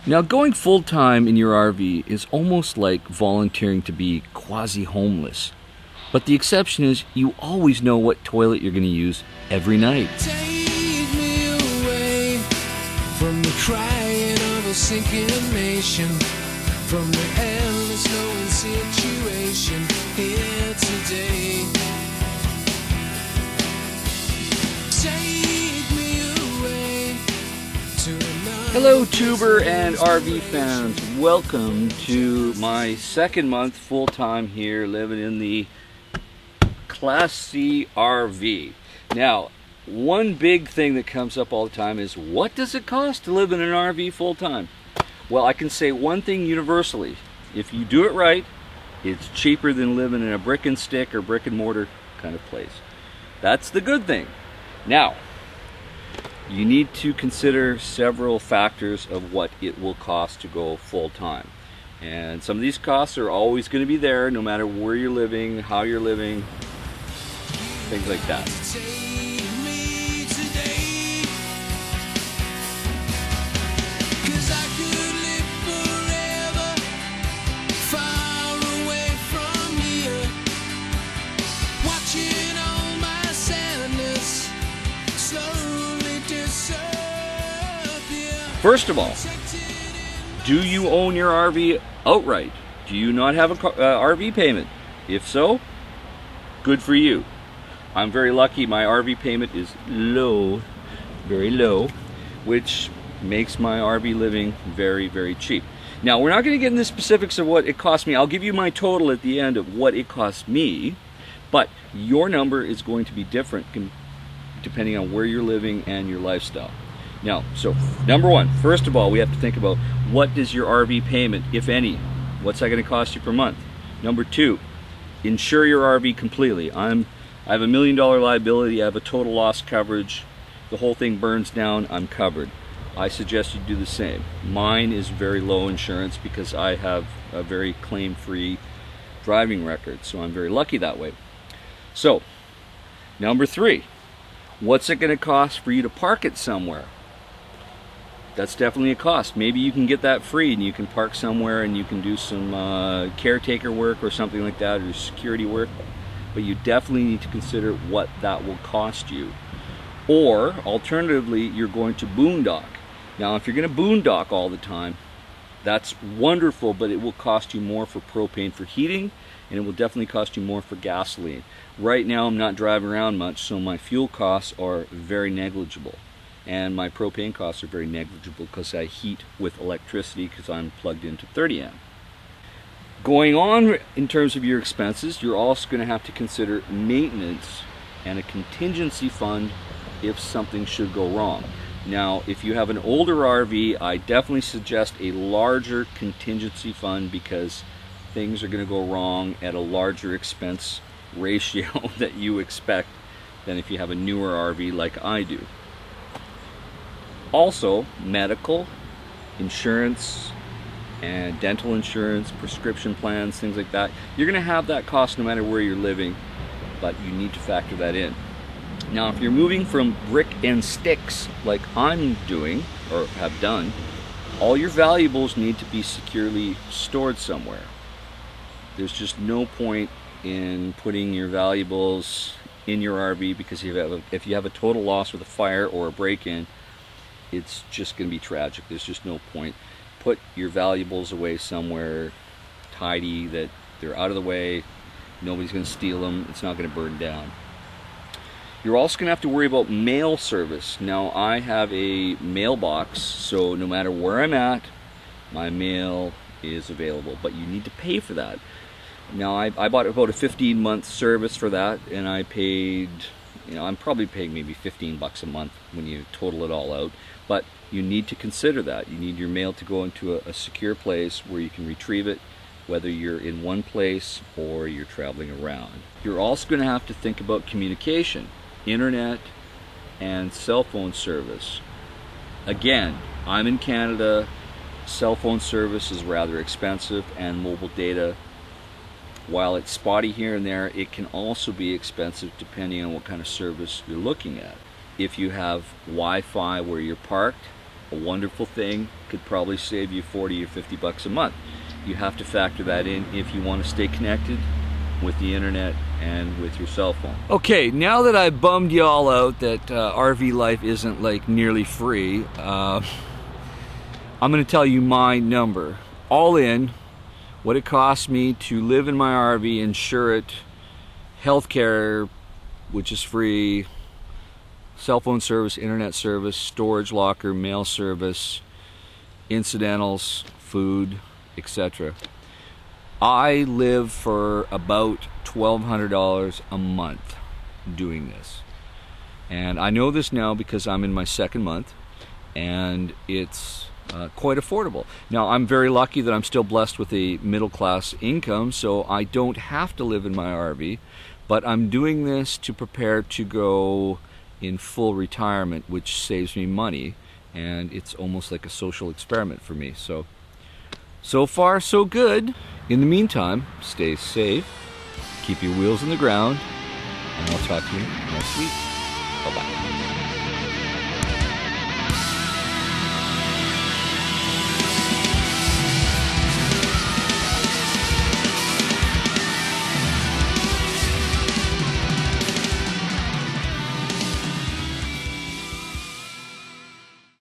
Now, going full-time in your RV is almost like volunteering to be quasi-homeless. But the exception is you always know what toilet you're going to use every night. Take me away from the crying of a sinking nation, from the endless knowing situation here today. Take me away to another. Hello, tuber and RV fans. Welcome to my second month full-time here living in the Class C RV. Now, one big thing that comes up all the time is, what does it cost to live in an RV full-time? Well, I can say one thing universally. If you do it right, it's cheaper than living in a brick and stick or brick and mortar kind of place. That's the good thing. Now, you need to consider several factors of what it will cost to go full-time. And some of these costs are always going to be there no matter where you're living, how you're living, things like that. Take me today, 'cause I could live forever far away from here, watching all my sadness slowly disappear. First of all, do you own your RV outright? Do you not have a RV payment? If so, good for you. I'm very lucky. My RV payment is low, very low, which makes my RV living very, very cheap. Now, we're not going to get into the specifics of what it cost me. I'll give you my total at the end of what it cost me, but your number is going to be different depending on where you're living and your lifestyle. Now, so number one, first of all, we have to think about what is your RV payment, if any? What's that going to cost you per month? Number two, insure your RV completely. I have $1 million liability, I have a total loss coverage. The whole thing burns down, I'm covered. I suggest you do the same. Mine is very low insurance because I have a very claim-free driving record, so I'm very lucky that way. So, number three, what's it going to cost for you to park it somewhere? That's definitely a cost. Maybe you can get that free and you can park somewhere and you can do some caretaker work or something like that, or security work. But you definitely need to consider what that will cost you. Or, alternatively, you're going to boondock. Now, if you're going to boondock all the time, that's wonderful, but it will cost you more for propane for heating, and it will definitely cost you more for gasoline. Right now, I'm not driving around much, so my fuel costs are very negligible. And my propane costs are very negligible because I heat with electricity because I'm plugged into 30 amp. Going on in terms of your expenses, you're also going to have to consider maintenance and a contingency fund if something should go wrong. Now, if you have an older RV, I definitely suggest a larger contingency fund because things are going to go wrong at a larger expense ratio that you expect than if you have a newer RV like I do. Also, medical, insurance, and dental insurance, prescription plans, things like that. You're going to have that cost no matter where you're living, but you need to factor that in. Now, if you're moving from brick and sticks like I'm doing, or have done, all your valuables need to be securely stored somewhere. There's just no point in putting your valuables in your RV because if you have a total loss with a fire or a break-in, it's just going to be tragic. There's just no point. Put your valuables away somewhere tidy that they're out of the way, nobody's going to steal them, it's not going to burn down. You're also going to have to worry about mail service. Now, I have a mailbox, so no matter where I'm at, my mail is available, but you need to pay for that. Now, I bought about a 15-month service for that, and I paid, I'm probably paying maybe $15 a month when you total it all out, but you need to consider that. You need your mail to go into a secure place where you can retrieve it, whether you're in one place or you're traveling around. You're also going to have to think about communication, internet, and cell phone service. Again, I'm in Canada, cell phone service is rather expensive, and mobile data, while it's spotty here and there, it can also be expensive depending on what kind of service you're looking at. If you have Wi-Fi where you're parked, a wonderful thing, could probably save you 40 or 50 bucks a month. You have to factor that in if you want to stay connected with the internet and with your cell phone. Okay, now that I bummed y'all out that RV life isn't like nearly free, I'm going to tell you my number. All in, what it costs me to live in my RV, insure it, healthcare, which is free, cell phone service, internet service, storage locker, mail service, incidentals, food, etc. I live for about $1,200 a month doing this. And I know this now because I'm in my second month, and it's quite affordable. Now, I'm very lucky that I'm still blessed with a middle-class income, so I don't have to live in my RV, but I'm doing this to prepare to go in full retirement, which saves me money, and it's almost like a social experiment for me. So far, so good. In the meantime, stay safe, keep your wheels in the ground, and I'll talk to you next week. Bye-bye.